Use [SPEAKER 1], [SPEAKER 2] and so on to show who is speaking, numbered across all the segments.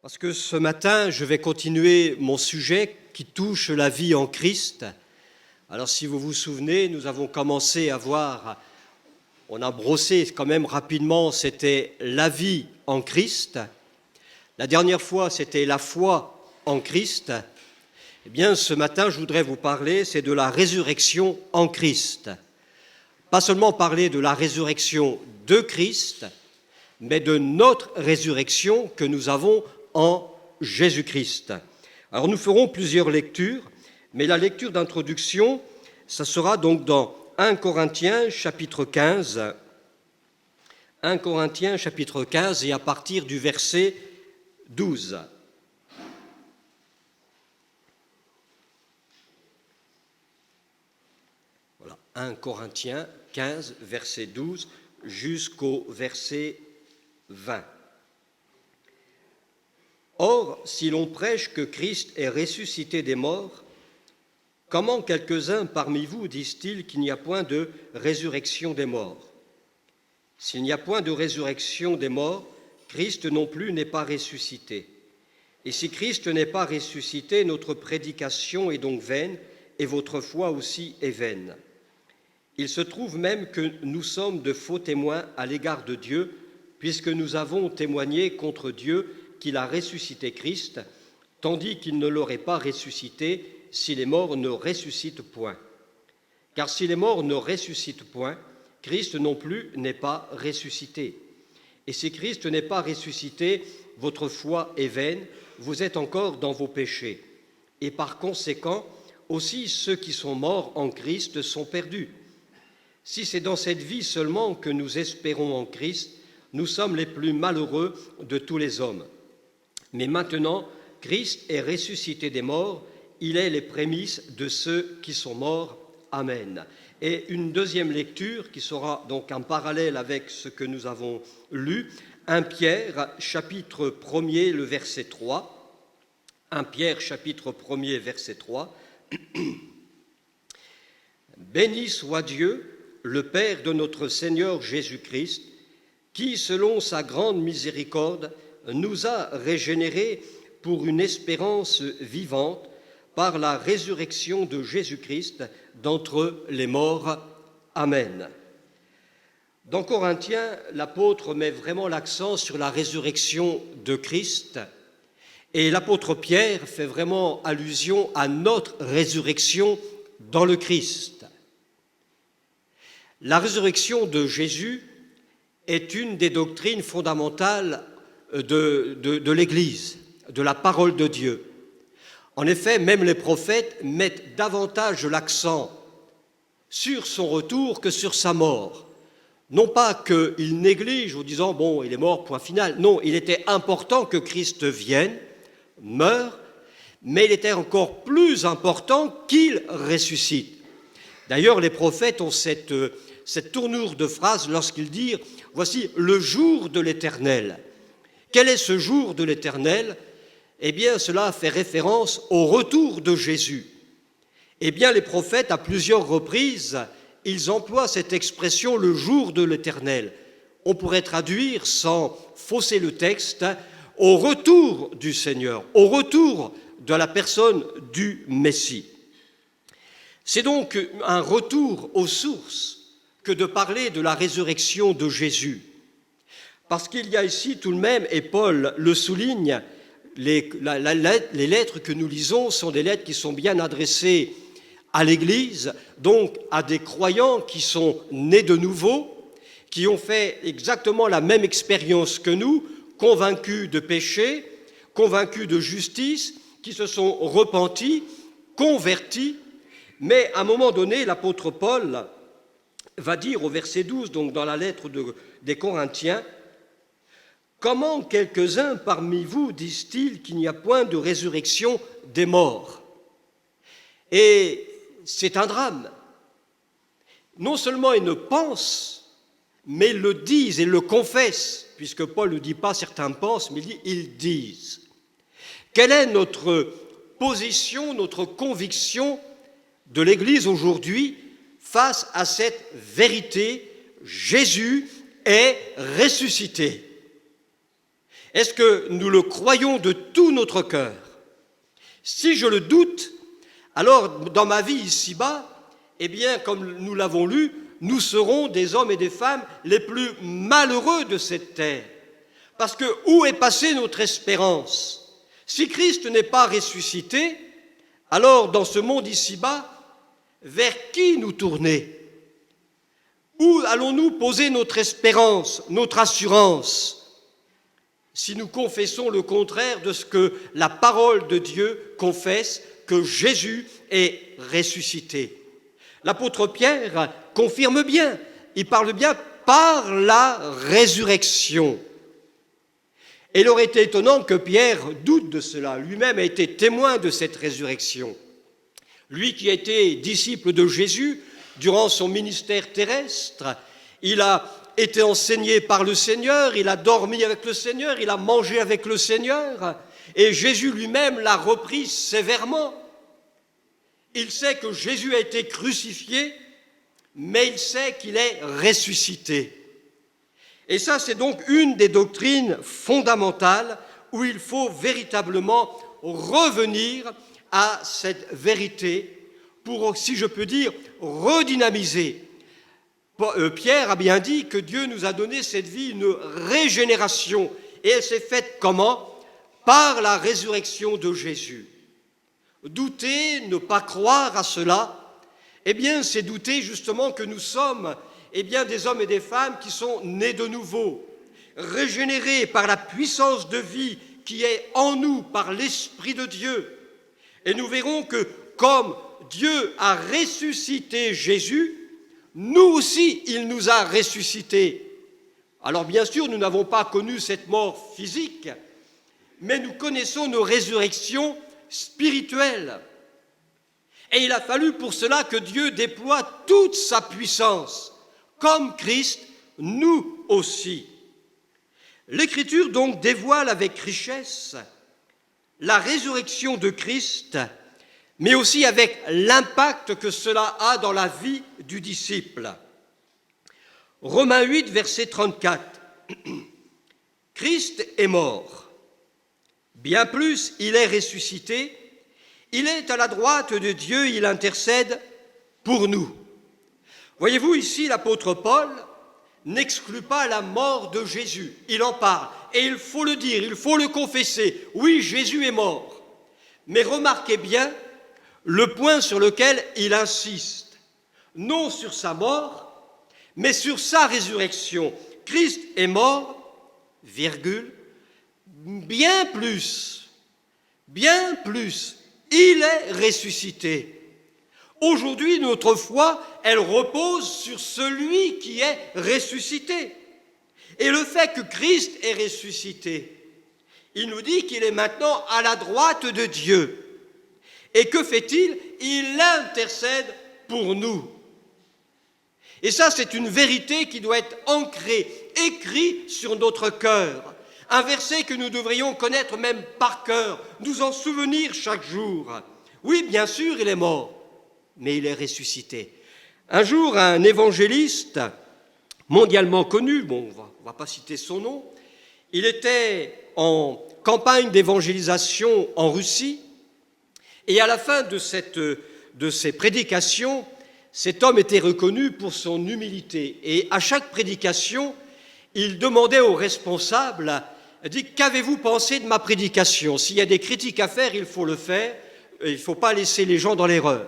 [SPEAKER 1] Parce que ce matin, je vais continuer mon sujet qui touche la vie en Christ. Alors si vous vous souvenez, nous avons commencé à voir, on a brossé quand même rapidement, c'était la vie en Christ. La dernière fois, c'était la foi en Christ. Eh bien, ce matin, je voudrais vous parler, c'est de la résurrection en Christ. Pas seulement parler de la résurrection de Christ, mais de notre résurrection que nous avons en Jésus-Christ. Alors nous ferons plusieurs lectures, mais la lecture d'introduction, ça sera donc dans 1 Corinthiens chapitre 15. 1 Corinthiens chapitre 15 et à partir du verset 12. Voilà, 1 Corinthiens 15, verset 12 jusqu'au verset 20. Or, si l'on prêche que Christ est ressuscité des morts, comment quelques-uns parmi vous disent-ils qu'il n'y a point de résurrection des morts? S'il n'y a point de résurrection des morts, Christ non plus n'est pas ressuscité. Et si Christ n'est pas ressuscité, notre prédication est donc vaine, et votre foi aussi est vaine. Il se trouve même que nous sommes de faux témoins à l'égard de Dieu, puisque nous avons témoigné contre Dieu qu'il a ressuscité Christ, tandis qu'il ne l'aurait pas ressuscité si les morts ne ressuscitent point. Car si les morts ne ressuscitent point, Christ non plus n'est pas ressuscité. Et si Christ n'est pas ressuscité, votre foi est vaine, vous êtes encore dans vos péchés. Et par conséquent, aussi ceux qui sont morts en Christ sont perdus. Si c'est dans cette vie seulement que nous espérons en Christ, nous sommes les plus malheureux de tous les hommes. Mais maintenant, Christ est ressuscité des morts, il est les prémices de ceux qui sont morts. Amen. Et une deuxième lecture qui sera donc en parallèle avec ce que nous avons lu, 1 Pierre, chapitre 1er, le verset 3. 1 Pierre, chapitre 1er, verset 3. Béni soit Dieu, le Père de notre Seigneur Jésus-Christ, qui, selon sa grande miséricorde, nous a régénérés pour une espérance vivante par la résurrection de Jésus-Christ d'entre les morts. Amen. Dans Corinthiens, l'apôtre met vraiment l'accent sur la résurrection de Christ et l'apôtre Pierre fait vraiment allusion à notre résurrection dans le Christ. La résurrection de Jésus est une des doctrines fondamentales de l'Église, de la parole de Dieu. En effet, même les prophètes mettent davantage l'accent sur son retour que sur sa mort. Non pas qu'ils négligent en disant « bon, il est mort, point final ». Non, il était important que Christ vienne, meure, mais il était encore plus important qu'il ressuscite. D'ailleurs, les prophètes ont cette tournure de phrase lorsqu'ils disent « voici le jour de l'Éternel ». Quel est ce jour de l'Éternel? Eh bien, cela fait référence au retour de Jésus. Eh bien, les prophètes, à plusieurs reprises, ils emploient cette expression « le jour de l'Éternel ». On pourrait traduire, sans fausser le texte, au retour du Seigneur, au retour de la personne du Messie. C'est donc un retour aux sources que de parler de la résurrection de Jésus. Parce qu'il y a ici tout de même, et Paul le souligne, les lettres que nous lisons sont des lettres qui sont bien adressées à l'Église, donc à des croyants qui sont nés de nouveau, qui ont fait exactement la même expérience que nous, convaincus de péché, convaincus de justice, qui se sont repentis, convertis. Mais à un moment donné, l'apôtre Paul va dire au verset 12, donc dans la lettre des Corinthiens, « Comment quelques-uns parmi vous disent-ils qu'il n'y a point de résurrection des morts ?» Et c'est un drame. Non seulement ils ne pensent, mais ils le disent et le confessent, puisque Paul ne dit pas « certains pensent », mais il dit « ils disent ». Quelle est notre position, notre conviction de l'Église aujourd'hui face à cette vérité? Jésus est ressuscité. Est-ce que nous le croyons de tout notre cœur? Si je le doute, alors dans ma vie ici-bas, eh bien, comme nous l'avons lu, nous serons des hommes et des femmes les plus malheureux de cette terre. Parce que où est passée notre espérance? Si Christ n'est pas ressuscité, alors dans ce monde ici-bas, vers qui nous tourner? Où allons-nous poser notre espérance, notre assurance, si nous confessons le contraire de ce que la parole de Dieu confesse, que Jésus est ressuscité? L'apôtre Pierre confirme bien, il parle bien par la résurrection. Et il aurait été étonnant que Pierre doute de cela. Lui-même a été témoin de cette résurrection. Lui qui a été disciple de Jésus durant son ministère terrestre, il a été enseigné par le Seigneur, il a dormi avec le Seigneur, il a mangé avec le Seigneur, et Jésus lui-même l'a repris sévèrement. Il sait que Jésus a été crucifié, mais il sait qu'il est ressuscité. Et ça, c'est donc une des doctrines fondamentales où il faut véritablement revenir à cette vérité pour, si je peux dire, redynamiser. Pierre a bien dit que Dieu nous a donné cette vie, une régénération. Et elle s'est faite comment? Par la résurrection de Jésus. Douter, ne pas croire à cela, eh bien, c'est douter justement que nous sommes des hommes et des femmes qui sont nés de nouveau, régénérés par la puissance de vie qui est en nous, par l'Esprit de Dieu. Et nous verrons que comme Dieu a ressuscité Jésus, nous aussi, il nous a ressuscités. Alors bien sûr, nous n'avons pas connu cette mort physique, mais nous connaissons nos résurrections spirituelles. Et il a fallu pour cela que Dieu déploie toute sa puissance. Comme Christ, nous aussi. L'Écriture donc dévoile avec richesse la résurrection de Christ, mais aussi avec l'impact que cela a dans la vie du disciple. Romains 8, verset 34. Christ est mort. Bien plus, il est ressuscité. Il est à la droite de Dieu, il intercède pour nous. Voyez-vous, ici, l'apôtre Paul n'exclut pas la mort de Jésus. Il en parle, et il faut le dire, il faut le confesser. Oui, Jésus est mort. Mais remarquez bien le point sur lequel il insiste. Non sur sa mort, mais sur sa résurrection. Christ est mort, virgule, bien plus, il est ressuscité. Aujourd'hui, notre foi, elle repose sur celui qui est ressuscité. Et le fait que Christ est ressuscité, il nous dit qu'il est maintenant à la droite de Dieu. Et que fait-il? Il intercède pour nous. Et ça, c'est une vérité qui doit être ancrée, écrite sur notre cœur. Un verset que nous devrions connaître même par cœur, nous en souvenir chaque jour. Oui, bien sûr, il est mort, mais il est ressuscité. Un jour, un évangéliste mondialement connu, on ne va pas citer son nom, il était en campagne d'évangélisation en Russie, et à la fin de ses prédications, cet homme était reconnu pour son humilité. Et à chaque prédication, il demandait aux responsables, il dit, qu'avez-vous pensé de ma prédication? S'il y a des critiques à faire, il faut le faire, il ne faut pas laisser les gens dans l'erreur.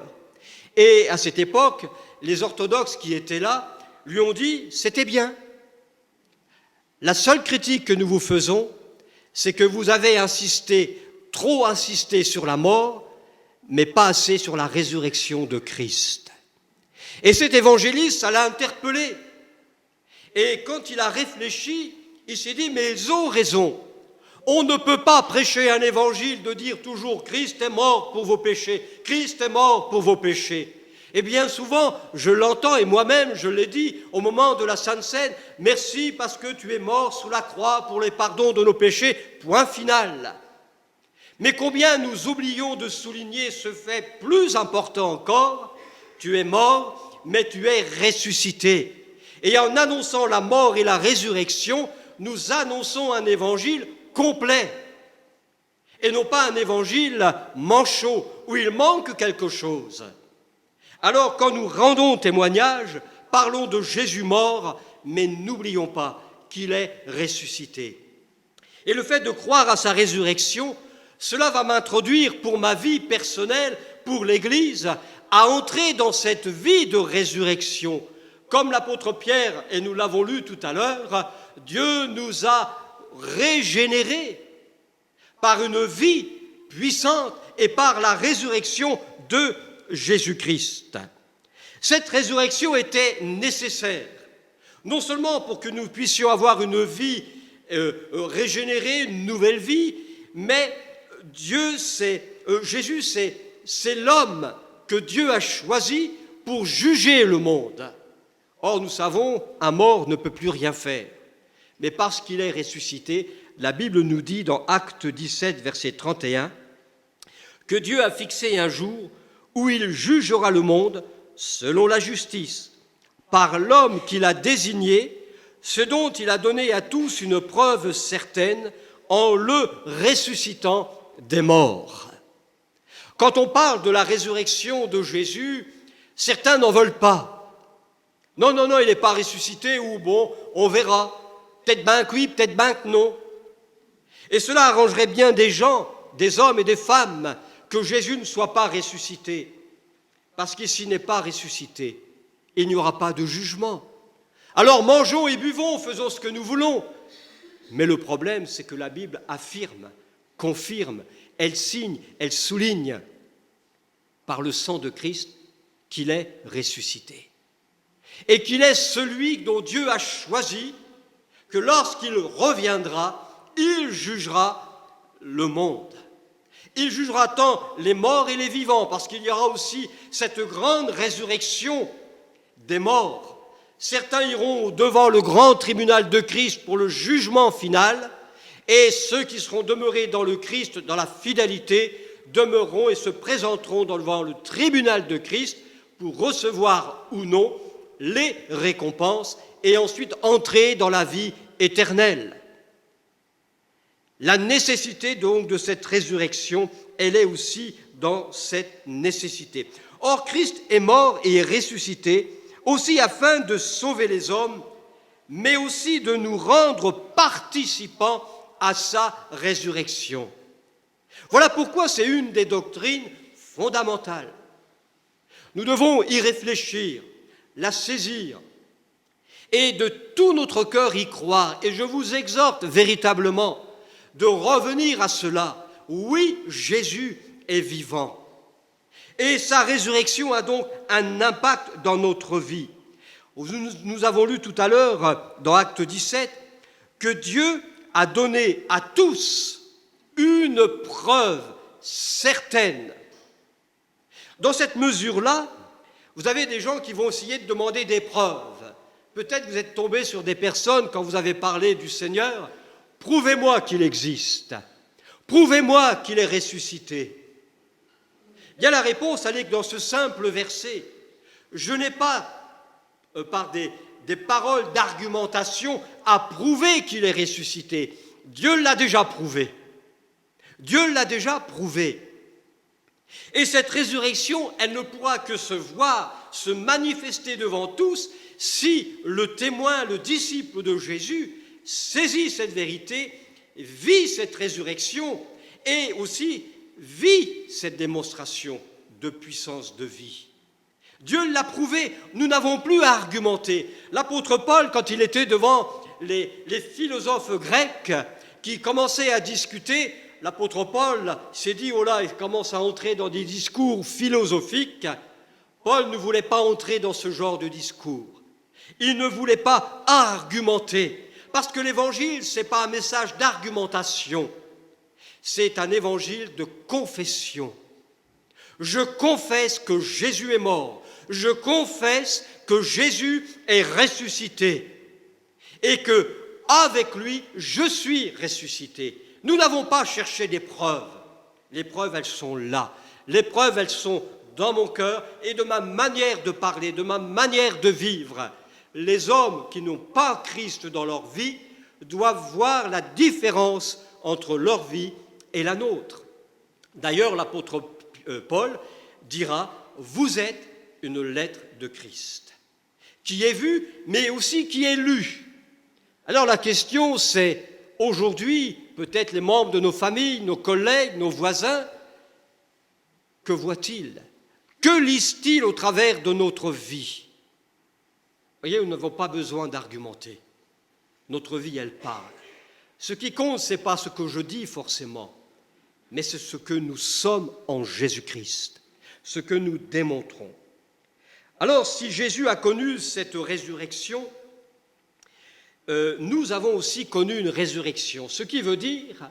[SPEAKER 1] Et à cette époque, les orthodoxes qui étaient là lui ont dit, c'était bien. La seule critique que nous vous faisons, c'est que vous avez trop insisté sur la mort, mais pas assez sur la résurrection de Christ. Et cet évangéliste, ça l'a interpellé. Et quand il a réfléchi, il s'est dit, mais ils ont raison. On ne peut pas prêcher un évangile de dire toujours « Christ est mort pour vos péchés, Christ est mort pour vos péchés ». Et bien souvent, je l'entends, et moi-même, je l'ai dit au moment de la Sainte Seine, « Merci parce que tu es mort sous la croix pour les pardons de nos péchés », point final. Mais combien nous oublions de souligner ce fait plus important encore, tu es mort, mais tu es ressuscité. Et en annonçant la mort et la résurrection, nous annonçons un évangile complet, et non pas un évangile manchot, où il manque quelque chose. Alors, quand nous rendons témoignage, parlons de Jésus mort, mais n'oublions pas qu'il est ressuscité. Et le fait de croire à sa résurrection, cela va m'introduire pour ma vie personnelle, pour l'Église, à entrer dans cette vie de résurrection. Comme l'apôtre Pierre, et nous l'avons lu tout à l'heure, Dieu nous a régénérés par une vie puissante et par la résurrection de Jésus-Christ. Cette résurrection était nécessaire, non seulement pour que nous puissions avoir une vie régénérée, une nouvelle vie, mais Jésus, c'est l'homme que Dieu a choisi pour juger le monde. Or, nous savons, un mort ne peut plus rien faire. Mais parce qu'il est ressuscité, la Bible nous dit dans Actes 17, verset 31, que Dieu a fixé un jour où il jugera le monde selon la justice, par l'homme qu'il a désigné, ce dont il a donné à tous une preuve certaine en le ressuscitant des morts. Quand on parle de la résurrection de Jésus, certains n'en veulent pas. Non, il n'est pas ressuscité, ou bon, on verra. Peut-être bien que oui, peut-être bien que non. Et cela arrangerait bien des gens, des hommes et des femmes, que Jésus ne soit pas ressuscité. Parce que s'il n'est pas ressuscité, il n'y aura pas de jugement. Alors mangeons et buvons, faisons ce que nous voulons. Mais le problème, c'est que la Bible affirme, confirme, elle signe, elle souligne par le sang de Christ qu'il est ressuscité. Et qu'il est celui dont Dieu a choisi que lorsqu'il reviendra, il jugera le monde. Il jugera tant les morts et les vivants, parce qu'il y aura aussi cette grande résurrection des morts. Certains iront devant le grand tribunal de Christ pour le jugement final, et ceux qui seront demeurés dans le Christ, dans la fidélité, demeureront et se présenteront devant le tribunal de Christ pour recevoir ou non les récompenses et ensuite entrer dans la vie éternelle. La nécessité donc de cette résurrection, elle est aussi dans cette nécessité. Or, Christ est mort et est ressuscité aussi afin de sauver les hommes, mais aussi de nous rendre participants à sa résurrection. Voilà pourquoi c'est une des doctrines fondamentales. Nous devons y réfléchir, la saisir et de tout notre cœur y croire. Et je vous exhorte véritablement de revenir à cela. Oui, Jésus est vivant. Et sa résurrection a donc un impact dans notre vie. Nous avons lu tout à l'heure dans Acte 17 que Dieu a donné à tous une preuve certaine. Dans cette mesure-là, vous avez des gens qui vont essayer de demander des preuves. Peut-être vous êtes tombé sur des personnes, quand vous avez parlé du Seigneur, « Prouvez-moi qu'il existe. Prouvez-moi qu'il est ressuscité. » Bien, la réponse, elle est que dans ce simple verset, je n'ai pas, par des paroles d'argumentation, à prouver qu'il est ressuscité. Dieu l'a déjà prouvé. Dieu l'a déjà prouvé. Et cette résurrection, elle ne pourra que se voir, se manifester devant tous, si le témoin, le disciple de Jésus, saisit cette vérité, vit cette résurrection et aussi vit cette démonstration de puissance de vie. Dieu l'a prouvé, nous n'avons plus à argumenter. L'apôtre Paul, quand il était devant les philosophes grecs qui commençaient à discuter, l'apôtre Paul s'est dit, oh là, il commence à entrer dans des discours philosophiques. Paul ne voulait pas entrer dans ce genre de discours. Il ne voulait pas argumenter, parce que l'évangile, ce n'est pas un message d'argumentation, c'est un évangile de confession. Je confesse que Jésus est mort, je confesse que Jésus est ressuscité et que, avec lui, je suis ressuscité. Nous n'avons pas cherché des preuves. Les preuves, elles sont là. Les preuves, elles sont dans mon cœur et de ma manière de parler, de ma manière de vivre. Les hommes qui n'ont pas Christ dans leur vie doivent voir la différence entre leur vie et la nôtre. D'ailleurs, l'apôtre Paul dira « Vous êtes une lettre de Christ, qui est vue, mais aussi qui est lue. » Alors la question c'est, aujourd'hui, peut-être les membres de nos familles, nos collègues, nos voisins, que voient-ils? Que lisent-ils au travers de notre vie? Vous voyez, nous n'avons pas besoin d'argumenter. Notre vie, elle parle. Ce qui compte, ce n'est pas ce que je dis forcément, mais c'est ce que nous sommes en Jésus-Christ, ce que nous démontrons. Alors, si Jésus a connu cette résurrection, nous avons aussi connu une résurrection, ce qui veut dire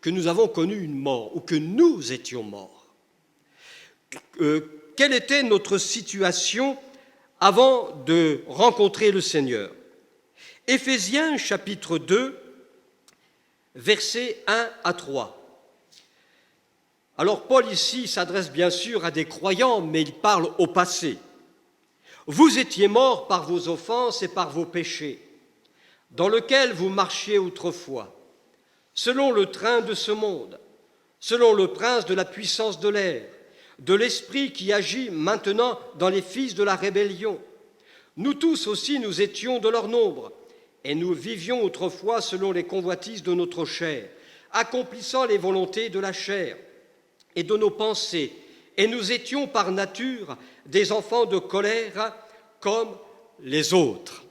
[SPEAKER 1] que nous avons connu une mort, ou que nous étions morts. Quelle était notre situation avant de rencontrer le Seigneur? Éphésiens chapitre 2, versets 1 à 3. Alors Paul ici s'adresse bien sûr à des croyants, mais il parle au passé. Vous étiez morts par vos offenses et par vos péchés, dans lesquels vous marchiez autrefois, selon le train de ce monde, selon le prince de la puissance de l'air, de l'esprit qui agit maintenant dans les fils de la rébellion. Nous tous aussi, nous étions de leur nombre, et nous vivions autrefois selon les convoitises de notre chair, accomplissant les volontés de la chair et de nos pensées, et nous étions par nature des enfants de colère comme les autres.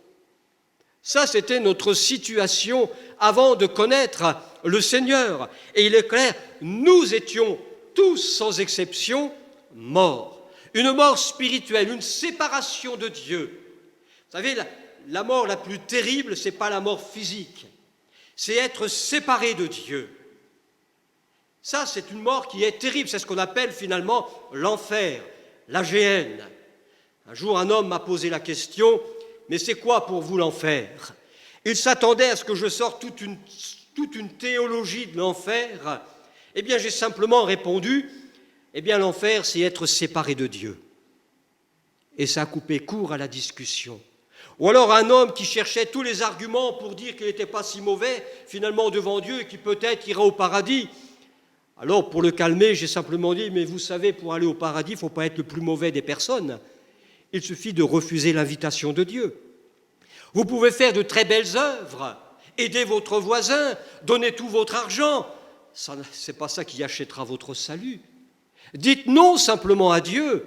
[SPEAKER 1] Ça, c'était notre situation avant de connaître le Seigneur. Et il est clair, nous étions tous, sans exception, morts. Une mort spirituelle, une séparation de Dieu. Vous savez, la mort la plus terrible, ce n'est pas la mort physique, c'est être séparé de Dieu. Ça, c'est une mort qui est terrible, c'est ce qu'on appelle finalement l'enfer, la géhenne. Un jour, un homme m'a posé la question, mais c'est quoi pour vous l'enfer? Il s'attendait à ce que je sorte toute une théologie de l'enfer. Eh bien, j'ai simplement répondu, eh bien, l'enfer, c'est être séparé de Dieu. Et ça a coupé court à la discussion. Ou alors un homme qui cherchait tous les arguments pour dire qu'il n'était pas si mauvais, finalement devant Dieu, et qui peut-être ira au paradis. Alors, pour le calmer, j'ai simplement dit, mais vous savez, pour aller au paradis, il ne faut pas être le plus mauvais des personnes. Il suffit de refuser l'invitation de Dieu. Vous pouvez faire de très belles œuvres, aider votre voisin, donner tout votre argent. Ce n'est pas ça qui achètera votre salut. Dites non simplement à Dieu,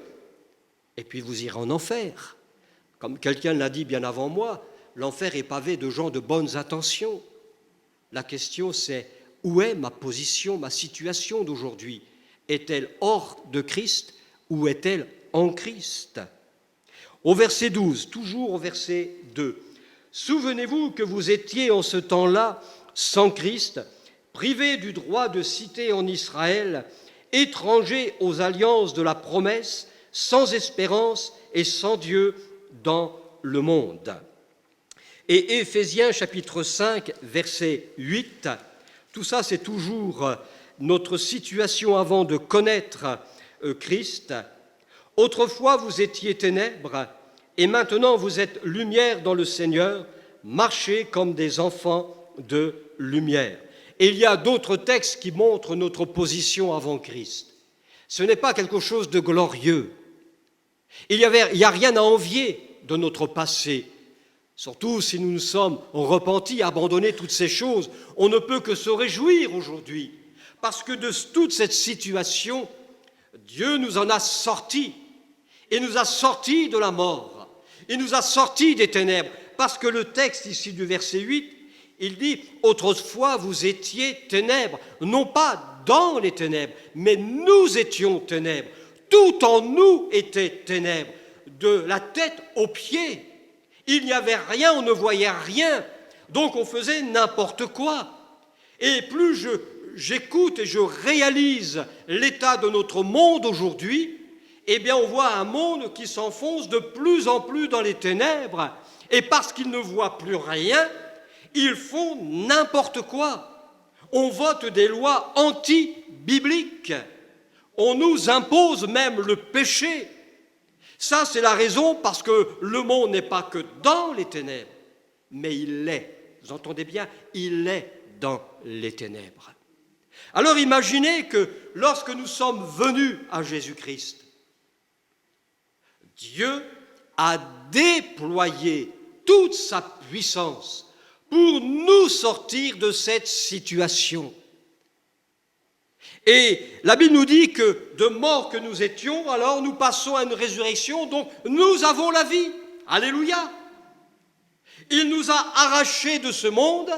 [SPEAKER 1] et puis vous irez en enfer. Comme quelqu'un l'a dit bien avant moi, l'enfer est pavé de gens de bonnes intentions. La question c'est, où est ma position, ma situation d'aujourd'hui? Est-elle hors de Christ ou est-elle en Christ? Au verset 12, toujours au verset 2, « Souvenez-vous que vous étiez en ce temps-là sans Christ, privés du droit de cité en Israël, étrangers aux alliances de la promesse, sans espérance et sans Dieu dans le monde. » Et Éphésiens chapitre 5, verset 8, tout ça c'est toujours notre situation avant de connaître Christ. « Autrefois vous étiez ténèbres, et maintenant vous êtes lumière dans le Seigneur, marchez comme des enfants de lumière. » Et il y a d'autres textes qui montrent notre position avant Christ. Ce n'est pas quelque chose de glorieux. Il n'y a rien à envier de notre passé. Surtout si nous nous sommes repentis, abandonnés toutes ces choses, on ne peut que se réjouir aujourd'hui. Parce que de toute cette situation, Dieu nous en a sortis. Et nous a sortis de la mort. Il nous a sortis des ténèbres. Parce que le texte ici du verset 8, il dit « Autrefois vous étiez ténèbres ». Non pas dans les ténèbres, mais nous étions ténèbres. Tout en nous était ténèbres, de la tête aux pieds. Il n'y avait rien, on ne voyait rien. Donc on faisait n'importe quoi. Et plus j'écoute et je réalise l'état de notre monde aujourd'hui, eh bien on voit un monde qui s'enfonce de plus en plus dans les ténèbres. Et parce qu'ils ne voient plus rien, ils font n'importe quoi. On vote des lois anti-bibliques. On nous impose même le péché. Ça, c'est la raison parce que le monde n'est pas que dans les ténèbres, mais il est Vous entendez bien, il est dans les ténèbres. Alors imaginez que lorsque nous sommes venus à Jésus-Christ, Dieu a déployé toute sa puissance pour nous sortir de cette situation. Et la Bible nous dit que de mort que nous étions, alors nous passons à une résurrection, donc nous avons la vie. Alléluia! Il nous a arrachés de ce monde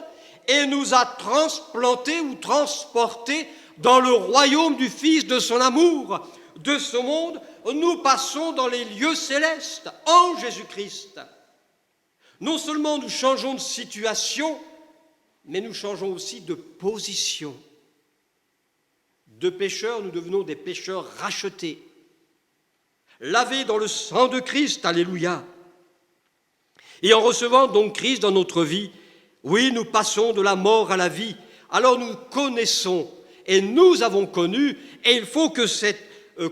[SPEAKER 1] et nous a transplantés ou transportés dans le royaume du Fils de son amour. De ce monde, nous passons dans les lieux célestes en Jésus-Christ. Non seulement nous changeons de situation, mais nous changeons aussi de position. De pécheurs, nous devenons des pécheurs rachetés, lavés dans le sang de Christ, alléluia. Et en recevant donc Christ dans notre vie, oui, nous passons de la mort à la vie. Alors nous connaissons et nous avons connu, et il faut que cette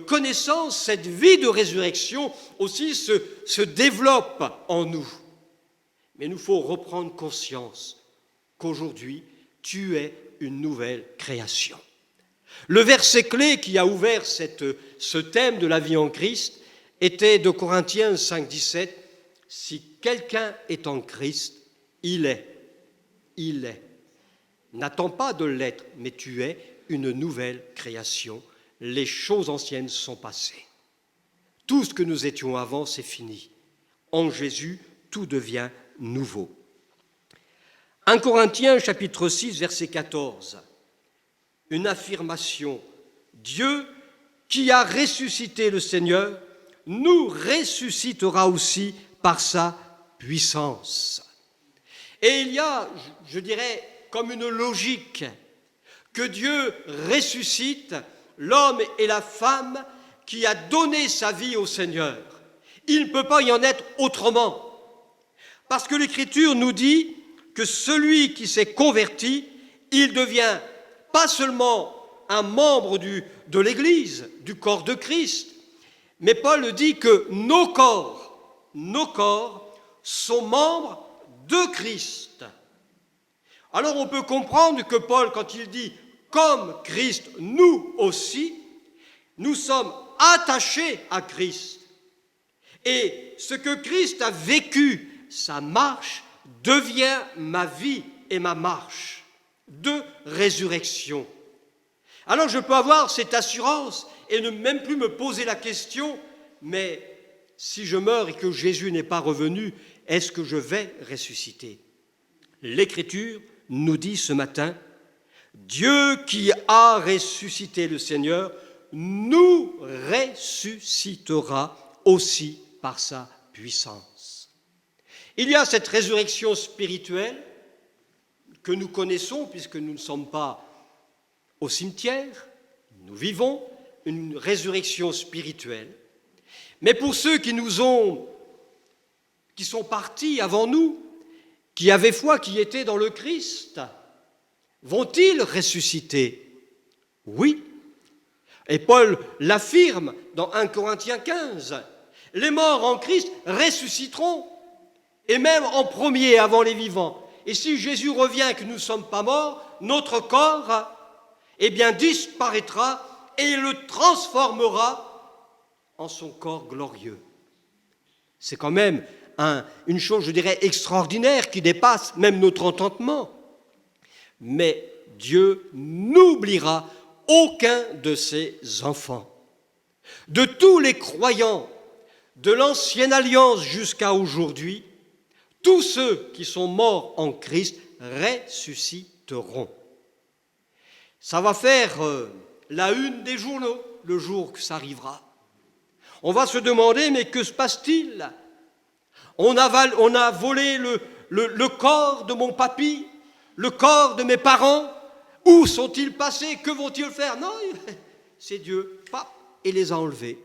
[SPEAKER 1] connaissance, cette vie de résurrection aussi se développe en nous. Mais il nous faut reprendre conscience qu'aujourd'hui, tu es une nouvelle création. Le verset clé qui a ouvert ce thème de la vie en Christ était de Corinthiens 5, 17. Si quelqu'un est en Christ, il est. N'attends pas de l'être, mais tu es une nouvelle création. Les choses anciennes sont passées. Tout ce que nous étions avant, c'est fini. En Jésus, tout devient nouveau. 1 Corinthiens chapitre 6, verset 14. Une affirmation. Dieu qui a ressuscité le Seigneur nous ressuscitera aussi par sa puissance. Et il y a, je dirais, comme une logique que Dieu ressuscite l'homme et la femme qui a donné sa vie au Seigneur. Il ne peut pas y en être autrement. Parce que l'Écriture nous dit que celui qui s'est converti, il devient pas seulement un membre de l'Église, du corps de Christ, mais Paul dit que nos corps sont membres de Christ. Alors on peut comprendre que Paul, quand il dit « comme Christ, nous aussi », nous sommes attachés à Christ. Et ce que Christ a vécu, sa marche, devient ma vie et ma marche de résurrection. Alors je peux avoir cette assurance et ne même plus me poser la question, mais si je meurs et que Jésus n'est pas revenu, est-ce que je vais ressusciter? L'Écriture nous dit ce matin, Dieu qui a ressuscité le Seigneur nous ressuscitera aussi par sa puissance. Il y a cette résurrection spirituelle que nous connaissons puisque nous ne sommes pas au cimetière, nous vivons une résurrection spirituelle. Mais pour ceux qui sont partis avant nous, qui avaient foi, qui étaient dans le Christ, vont-ils ressusciter? Oui. Et Paul l'affirme dans 1 Corinthiens 15. Les morts en Christ ressusciteront, et même en premier avant les vivants. Et si Jésus revient et que nous ne sommes pas morts, notre corps, disparaîtra et il le transformera en son corps glorieux. C'est quand même une chose, je dirais, extraordinaire qui dépasse même notre entendement. Mais Dieu n'oubliera aucun de ses enfants. De tous les croyants, de l'ancienne alliance jusqu'à aujourd'hui, tous ceux qui sont morts en Christ ressusciteront. Ça va faire la une des journaux le jour que ça arrivera. On va se demander, mais que se passe-t-il? On a volé le corps de mon papy, le corps de mes parents. Où sont-ils passés? Que vont-ils faire? Non, c'est Dieu, paf, et les a enlevés.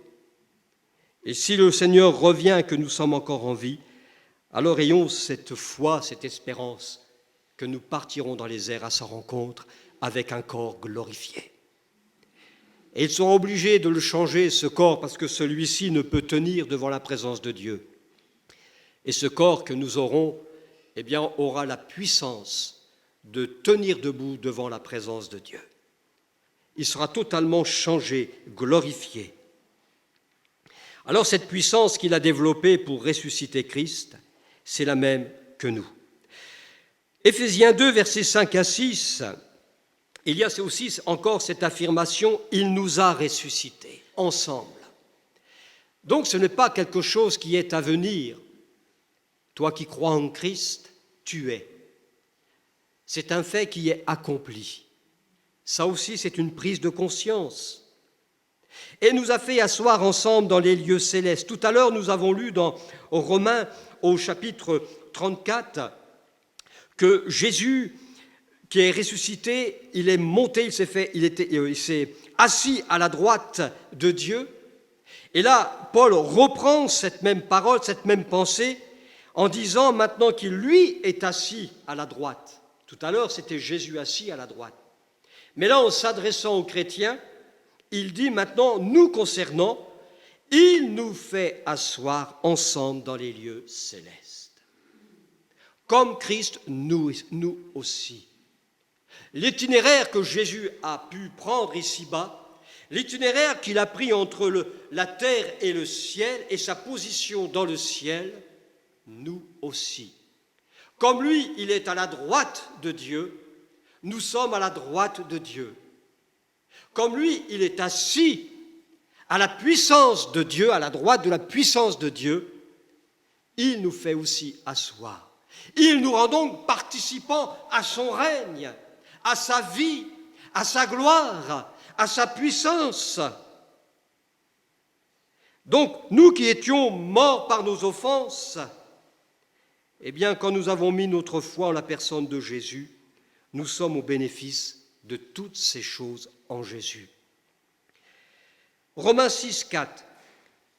[SPEAKER 1] Et si le Seigneur revient, que nous sommes encore en vie, alors ayons cette foi, cette espérance, que nous partirons dans les airs à sa rencontre avec un corps glorifié. Et ils sont obligés de le changer, ce corps, parce que celui-ci ne peut tenir devant la présence de Dieu. Et ce corps que nous aurons, eh bien, aura la puissance de tenir debout devant la présence de Dieu. Il sera totalement changé, glorifié. Alors cette puissance qu'il a développée pour ressusciter Christ, c'est la même que nous. Éphésiens 2, versets 5 à 6, il y a aussi encore cette affirmation « Il nous a ressuscités ensemble ». Donc ce n'est pas quelque chose qui est à venir. Toi qui crois en Christ, tu es. C'est un fait qui est accompli. Ça aussi, c'est une prise de conscience. Et nous a fait asseoir ensemble dans les lieux célestes. Tout à l'heure, nous avons lu aux Romains, au chapitre 34, que Jésus, qui est ressuscité, il est monté, il s'est assis à la droite de Dieu. Et là, Paul reprend cette même parole, cette même pensée, en disant maintenant qu'il, lui, est assis à la droite. Tout à l'heure, c'était Jésus assis à la droite. Mais là, en s'adressant aux chrétiens, il dit maintenant, nous concernant, il nous fait asseoir ensemble dans les lieux célestes. Comme Christ, nous aussi. L'itinéraire que Jésus a pu prendre ici-bas, l'itinéraire qu'il a pris entre la terre et le ciel et sa position dans le ciel, nous aussi. Comme lui, il est à la droite de Dieu, nous sommes à la droite de Dieu. Comme lui, il est assis à la puissance de Dieu, à la droite de la puissance de Dieu, il nous fait aussi asseoir. Il nous rend donc participants à son règne, à sa vie, à sa gloire, à sa puissance. Donc, nous qui étions morts par nos offenses, eh bien, quand nous avons mis notre foi en la personne de Jésus, nous sommes au bénéfice de toutes ces choses en Jésus. Romains 6, 4.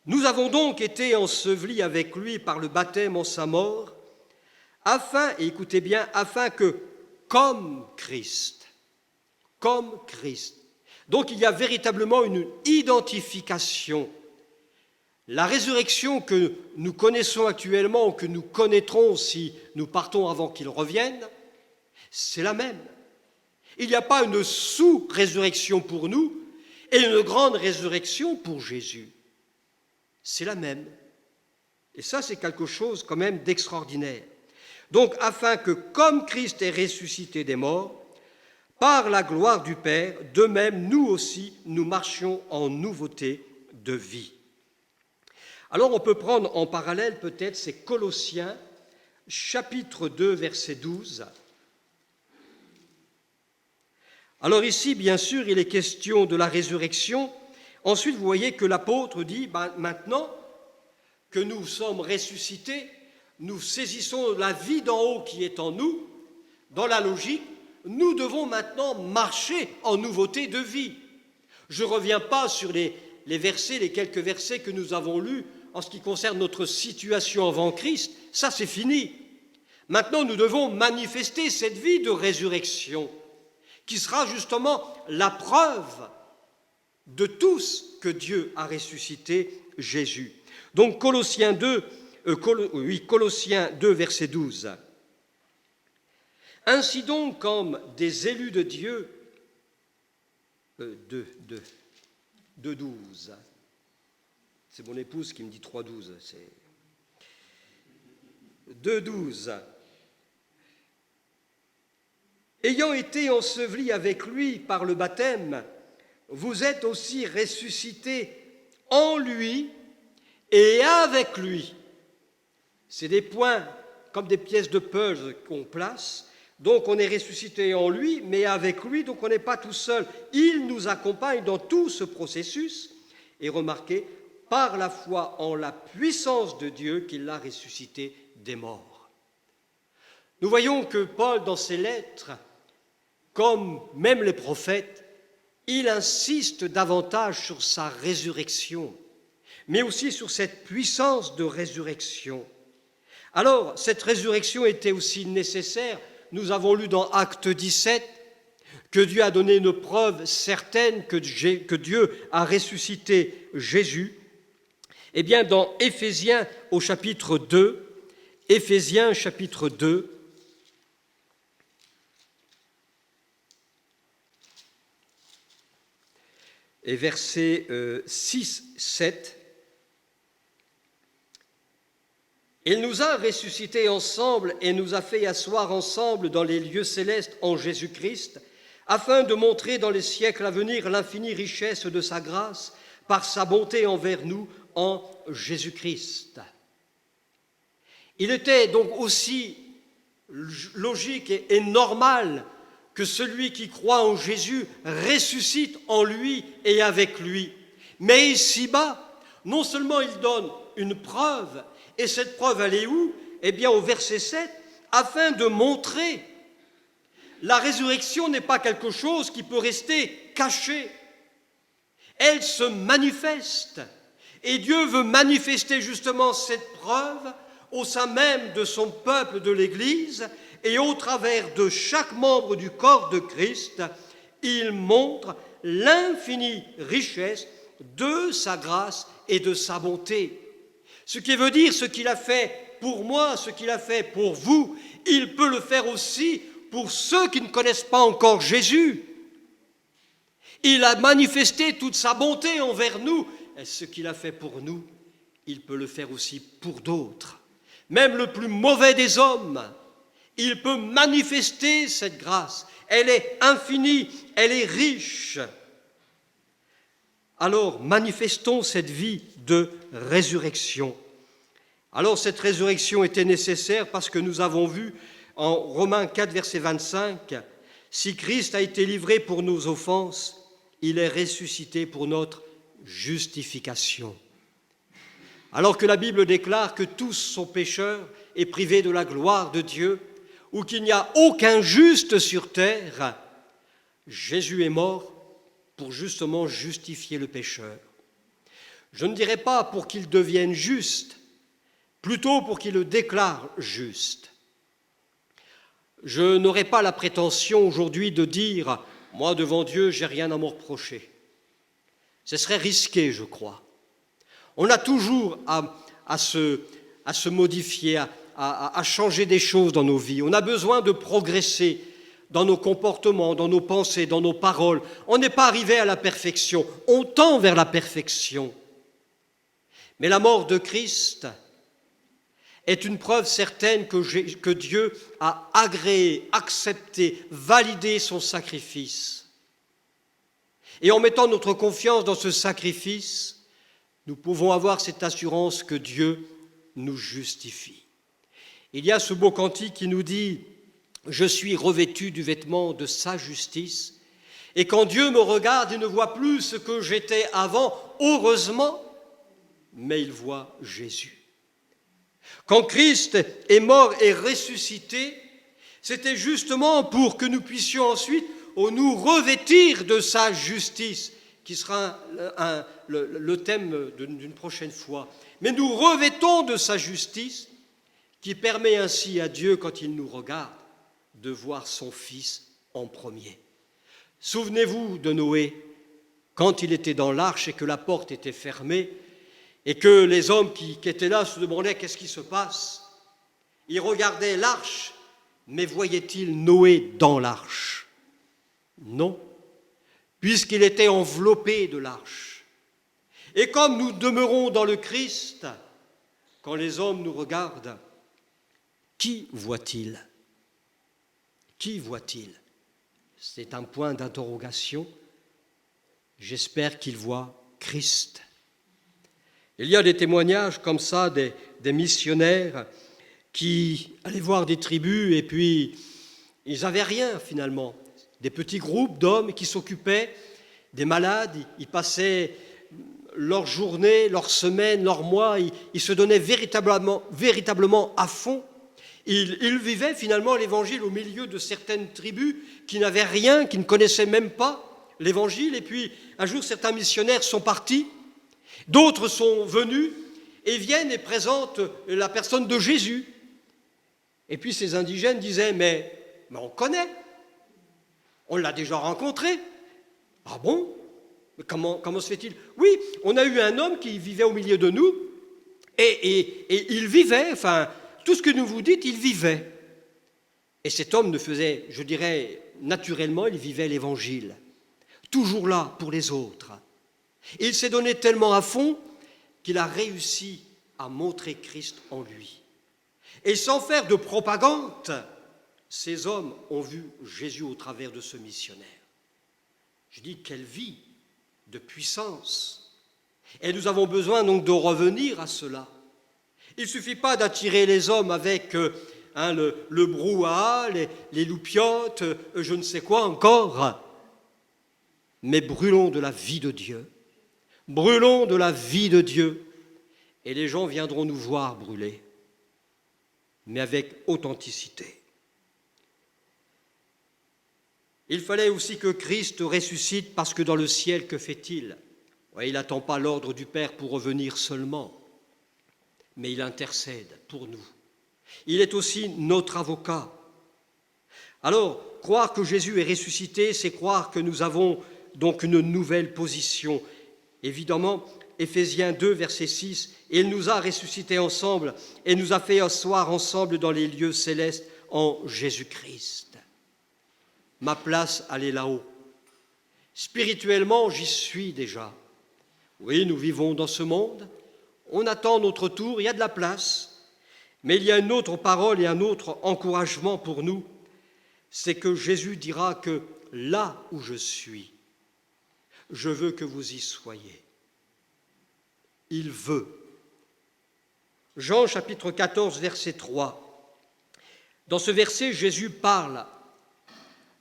[SPEAKER 1] Nous avons donc été ensevelis avec lui par le baptême en sa mort, afin, et écoutez bien, afin que, comme Christ, donc il y a véritablement une identification. La résurrection que nous connaissons actuellement, ou que nous connaîtrons si nous partons avant qu'il revienne, c'est la même. Il n'y a pas une sous-résurrection pour nous et une grande résurrection pour Jésus. C'est la même. Et ça, c'est quelque chose quand même d'extraordinaire. Donc, afin que, comme Christ est ressuscité des morts, par la gloire du Père, de même, nous aussi, nous marchions en nouveauté de vie. Alors, on peut prendre en parallèle peut-être ces Colossiens, chapitre 2, verset 12. Alors ici, bien sûr, il est question de la résurrection. Ensuite, vous voyez que l'apôtre dit, maintenant que nous sommes ressuscités, nous saisissons la vie d'en haut qui est en nous, dans la logique, nous devons maintenant marcher en nouveauté de vie. Je ne reviens pas sur les versets, les quelques versets que nous avons lus en ce qui concerne notre situation avant Christ. Ça, c'est fini. Maintenant, nous devons manifester cette vie de résurrection qui sera justement la preuve de tous que Dieu a ressuscité Jésus. Donc Colossiens 2, verset 12. Ainsi donc, comme des élus de Dieu, 2:12. C'est mon épouse qui me dit 3:12. C'est 2:12. Ayant été ensevelis avec lui par le baptême, vous êtes aussi ressuscités en lui et avec lui. C'est des points comme des pièces de puzzle qu'on place. Donc on est ressuscité en lui, mais avec lui, donc on n'est pas tout seul. Il nous accompagne dans tout ce processus. Et remarquez, par la foi en la puissance de Dieu qui l'a ressuscité des morts. Nous voyons que Paul, dans ses lettres, comme même les prophètes, il insiste davantage sur sa résurrection, mais aussi sur cette puissance de résurrection. Alors, cette résurrection était aussi nécessaire. Nous avons lu dans Acte 17 que Dieu a donné une preuve certaine que Dieu a ressuscité Jésus. Eh bien, dans Éphésiens au chapitre 2, Éphésiens chapitre 2, et versets 6-7. Il nous a ressuscités ensemble et nous a fait asseoir ensemble dans les lieux célestes en Jésus-Christ, afin de montrer dans les siècles à venir l'infinie richesse de sa grâce par sa bonté envers nous en Jésus-Christ. Il était donc aussi logique et normal que celui qui croit en Jésus ressuscite en lui et avec lui. Mais ici-bas, non seulement il donne une preuve, et cette preuve, elle est où? Eh bien, au verset 7, afin de montrer. La résurrection n'est pas quelque chose qui peut rester caché. Elle se manifeste. Et Dieu veut manifester justement cette preuve au sein même de son peuple, de l'Église, et au travers de chaque membre du corps de Christ, il montre l'infinie richesse de sa grâce et de sa bonté. Ce qui veut dire, ce qu'il a fait pour moi, ce qu'il a fait pour vous, il peut le faire aussi pour ceux qui ne connaissent pas encore Jésus. Il a manifesté toute sa bonté envers nous, et ce qu'il a fait pour nous, il peut le faire aussi pour d'autres. Même le plus mauvais des hommes, il peut manifester cette grâce. Elle est infinie, elle est riche. Alors, manifestons cette vie de résurrection. Alors, cette résurrection était nécessaire parce que nous avons vu en Romains 4, verset 25, « Si Christ a été livré pour nos offenses, il est ressuscité pour notre justification. » Alors que la Bible déclare que tous sont pécheurs et privés de la gloire de Dieu, ou qu'il n'y a aucun juste sur terre, Jésus est mort pour justement justifier le pécheur. Je ne dirais pas pour qu'il devienne juste, plutôt pour qu'il le déclare juste. Je n'aurai pas la prétention aujourd'hui de dire « moi, devant Dieu, j'ai rien à me reprocher ». Ce serait risqué, je crois. On a toujours à se modifier, à changer des choses dans nos vies. On a besoin de progresser dans nos comportements, dans nos pensées, dans nos paroles. On n'est pas arrivé à la perfection, on tend vers la perfection. Mais la mort de Christ est une preuve certaine que Dieu a agréé, accepté, validé son sacrifice. Et en mettant notre confiance dans ce sacrifice, nous pouvons avoir cette assurance que Dieu nous justifie. Il y a ce beau cantique qui nous dit « Je suis revêtu du vêtement de sa justice, et quand Dieu me regarde, il ne voit plus ce que j'étais avant, heureusement, mais il voit Jésus. » Quand Christ est mort et ressuscité, c'était justement pour que nous puissions ensuite nous revêtir de sa justice, qui sera le thème d'une prochaine fois. Mais nous revêtons de sa justice, qui permet ainsi à Dieu, quand il nous regarde, de voir son Fils en premier. Souvenez-vous de Noé, quand il était dans l'arche et que la porte était fermée, et que les hommes qui étaient là se demandaient qu'est-ce qui se passe. Ils regardaient l'arche, mais voyaient-ils Noé dans l'arche? Non, puisqu'il était enveloppé de l'arche. Et comme nous demeurons dans le Christ, quand les hommes nous regardent, qui voit-il? Qui voit-il? C'est un point d'interrogation. J'espère qu'il voit Christ. Il y a des témoignages comme ça, des missionnaires qui allaient voir des tribus et puis ils n'avaient rien finalement. Des petits groupes d'hommes qui s'occupaient des malades, ils passaient leur journée, leur semaine, leur mois, ils se donnaient véritablement à fond. Ils vivaient finalement l'Évangile au milieu de certaines tribus qui n'avaient rien, qui ne connaissaient même pas l'Évangile. Et puis un jour, certains missionnaires sont partis, d'autres sont venus et viennent et présentent la personne de Jésus. Et puis ces indigènes disaient, mais on connaît, on l'a déjà rencontré. Ah bon? Mais comment se fait-il? Oui, on a eu un homme qui vivait au milieu de nous et il vivait, tout ce que nous vous dites, il vivait. Et cet homme ne faisait, je dirais, naturellement, il vivait l'Évangile, toujours là pour les autres. Et il s'est donné tellement à fond qu'il a réussi à montrer Christ en lui. Et sans faire de propagande, ces hommes ont vu Jésus au travers de ce missionnaire. Je dis, quelle vie de puissance! Et nous avons besoin donc de revenir à cela. Il ne suffit pas d'attirer les hommes avec le brouhaha, les loupiottes, je ne sais quoi encore, mais brûlons de la vie de Dieu. Brûlons de la vie de Dieu. Et les gens viendront nous voir brûler, mais avec authenticité. Il fallait aussi que Christ ressuscite parce que dans le ciel, que fait-il? Il n'attend pas l'ordre du Père pour revenir seulement, mais il intercède pour nous. Il est aussi notre avocat. Alors, croire que Jésus est ressuscité, c'est croire que nous avons donc une nouvelle position. Évidemment, Éphésiens 2, verset 6, « Il nous a ressuscités ensemble et nous a fait asseoir ensemble dans les lieux célestes en Jésus-Christ. » Ma place, elle est là-haut. Spirituellement, j'y suis déjà. Oui, nous vivons dans ce monde, on attend notre tour, il y a de la place, mais il y a une autre parole et un autre encouragement pour nous, c'est que Jésus dira que là où je suis, je veux que vous y soyez. Il veut. Jean chapitre 14, verset 3. Dans ce verset, Jésus parle,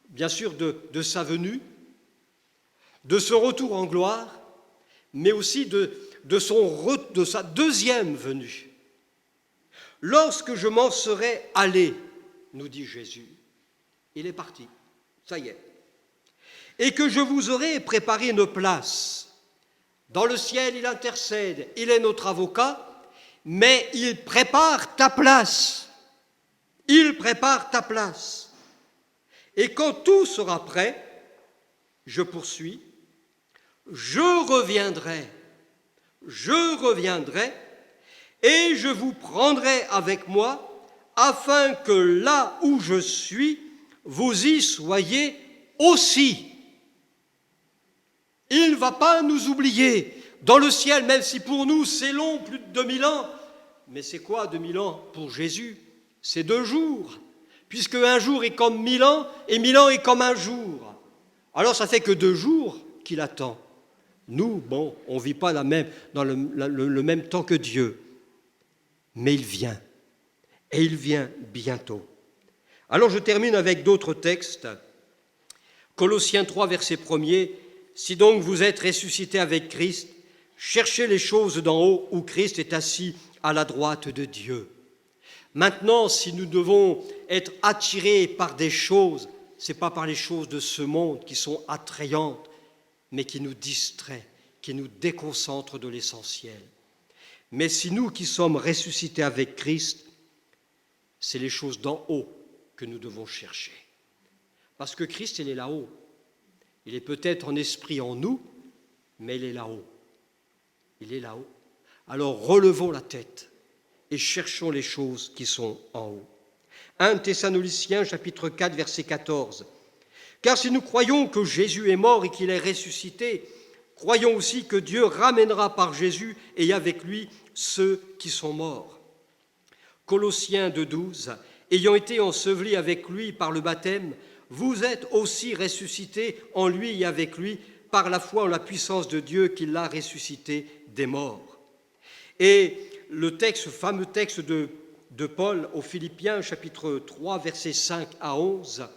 [SPEAKER 1] bien sûr, de sa venue, de son retour en gloire, mais aussi de sa deuxième venue. Lorsque je m'en serai allé, nous dit Jésus, il est parti, ça y est, et que je vous aurai préparé une place. Dans le ciel, il intercède, il est notre avocat, mais il prépare ta place. Il prépare ta place. Et quand tout sera prêt, je poursuis, je reviendrai, et je vous prendrai avec moi, afin que là où je suis, vous y soyez aussi. Il ne va pas nous oublier dans le ciel, même si pour nous c'est long, plus de 2000 ans. Mais c'est quoi 2000 ans pour Jésus? C'est 2 jours, puisque un jour est comme 1000 ans, et 1000 ans est comme un jour. Alors ça fait que 2 jours qu'il attend. Nous, on ne vit pas dans le même temps que Dieu. Mais il vient, et il vient bientôt. Alors je termine avec d'autres textes. Colossiens 3, verset 1er. Si donc vous êtes ressuscités avec Christ, cherchez les choses d'en haut où Christ est assis à la droite de Dieu. Maintenant, si nous devons être attirés par des choses, ce n'est pas par les choses de ce monde qui sont attrayantes, mais qui nous distraient, qui nous déconcentrent de l'essentiel. Mais si nous qui sommes ressuscités avec Christ, c'est les choses d'en haut que nous devons chercher. Parce que Christ, il est là-haut. Il est peut-être en esprit en nous, mais il est là-haut. Il est là-haut. Alors relevons la tête et cherchons les choses qui sont en haut. 1 Thessaloniciens chapitre 4, verset 14. Car si nous croyons que Jésus est mort et qu'il est ressuscité, croyons aussi que Dieu ramènera par Jésus et avec lui ceux qui sont morts. Colossiens 2, 12. Ayant été ensevelis avec lui par le baptême, vous êtes aussi ressuscités en lui et avec lui par la foi en la puissance de Dieu qui l'a ressuscité des morts. Et le fameux texte de Paul aux Philippiens, chapitre 3, versets 5 à 11,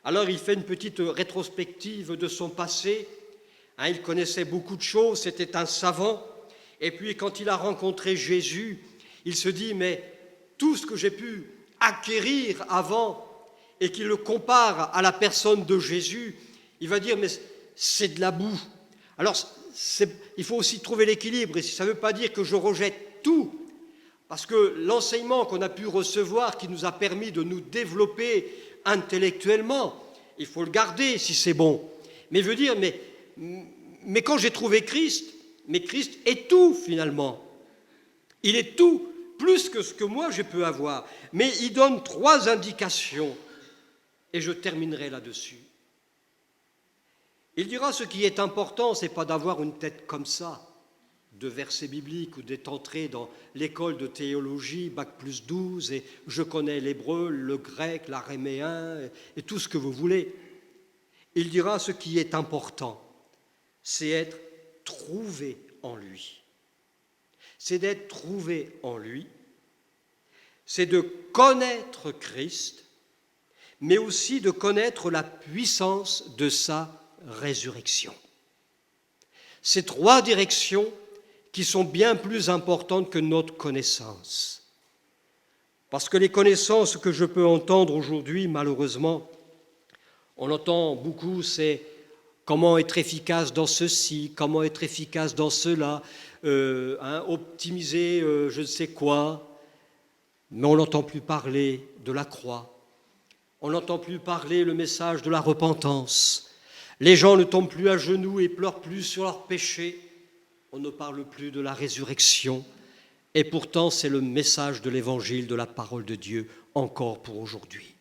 [SPEAKER 1] alors il fait une petite rétrospective de son passé. Il connaissait beaucoup de choses, c'était un savant. Et puis quand il a rencontré Jésus, il se dit, mais tout ce que j'ai pu acquérir avant, et qu'il le compare à la personne de Jésus, il va dire, mais c'est de la boue. Alors, il faut aussi trouver l'équilibre, et ça ne veut pas dire que je rejette tout, parce que l'enseignement qu'on a pu recevoir, qui nous a permis de nous développer intellectuellement, il faut le garder si c'est bon. Mais je veux dire, mais quand j'ai trouvé Christ, mais Christ est tout finalement. Il est tout. plus que ce que moi je peux avoir. Mais il donne 3 indications, et je terminerai là-dessus. Il dira ce qui est important, ce n'est pas d'avoir une tête comme ça, de versets bibliques ou d'être entré dans l'école de théologie, bac+12, et je connais l'hébreu, le grec, l'araméen, et tout ce que vous voulez. Il dira ce qui est important, c'est être trouvé en lui. C'est d'être trouvé en lui, c'est de connaître Christ, mais aussi de connaître la puissance de sa résurrection. Ces 3 directions qui sont bien plus importantes que notre connaissance. Parce que les connaissances que je peux entendre aujourd'hui, malheureusement, on entend beaucoup, c'est comment être efficace dans ceci, comment être efficace dans cela, optimiser je ne sais quoi, mais on n'entend plus parler de la croix, on n'entend plus parler le message de la repentance, les gens ne tombent plus à genoux et pleurent plus sur leurs péchés, on ne parle plus de la résurrection, et pourtant c'est le message de l'évangile, de la parole de Dieu, encore pour aujourd'hui.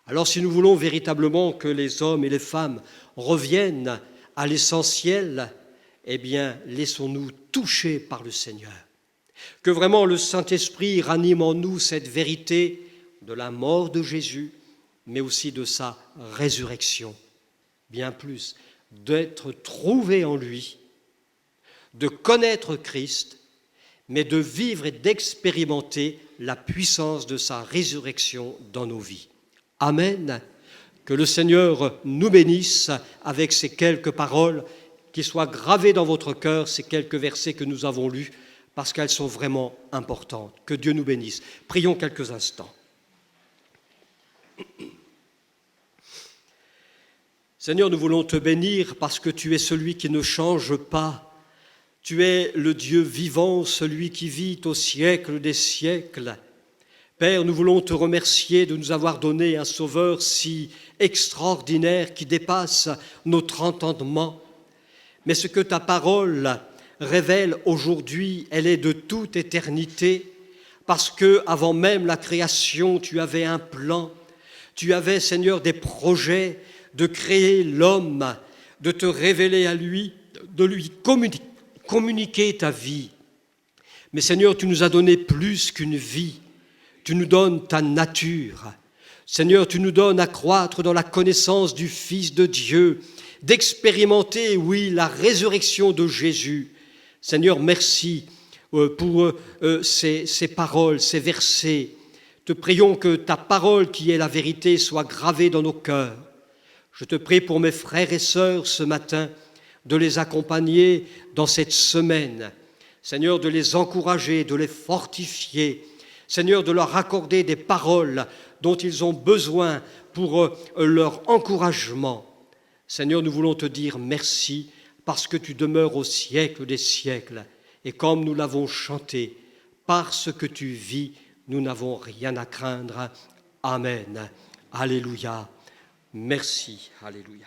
[SPEAKER 1] Alors si nous voulons véritablement que les hommes et les femmes reviennent à l'essentiel, eh bien laissons-nous toucher par le Seigneur. Que vraiment le Saint-Esprit ranime en nous cette vérité de la mort de Jésus, mais aussi de sa résurrection. Bien plus, d'être trouvé en lui, de connaître Christ, mais de vivre et d'expérimenter la puissance de sa résurrection dans nos vies. Amen. Que le Seigneur nous bénisse avec ces quelques paroles, qui soient gravées dans votre cœur, ces quelques versets que nous avons lus, parce qu'elles sont vraiment importantes. Que Dieu nous bénisse. Prions quelques instants. Seigneur, nous voulons te bénir parce que tu es celui qui ne change pas. Tu es le Dieu vivant, celui qui vit au siècle des siècles. Père, nous voulons te remercier de nous avoir donné un Sauveur si extraordinaire qui dépasse notre entendement. Mais ce que ta parole révèle aujourd'hui, elle est de toute éternité, parce que avant même la création, tu avais un plan, tu avais, Seigneur, des projets de créer l'homme, de te révéler à lui, de lui communiquer ta vie. Mais Seigneur, tu nous as donné plus qu'une vie. Tu nous donnes ta nature. Seigneur, tu nous donnes à croître dans la connaissance du Fils de Dieu, d'expérimenter, oui, la résurrection de Jésus. Seigneur, merci pour ces paroles, ces versets. Te prions que ta parole, qui est la vérité, soit gravée dans nos cœurs. Je te prie pour mes frères et sœurs ce matin, de les accompagner dans cette semaine. Seigneur, de les encourager, de les fortifier. Seigneur, de leur accorder des paroles dont ils ont besoin pour leur encouragement. Seigneur, nous voulons te dire merci parce que tu demeures au siècle des siècles. Et comme nous l'avons chanté, parce que tu vis, nous n'avons rien à craindre. Amen. Alléluia. Merci. Alléluia.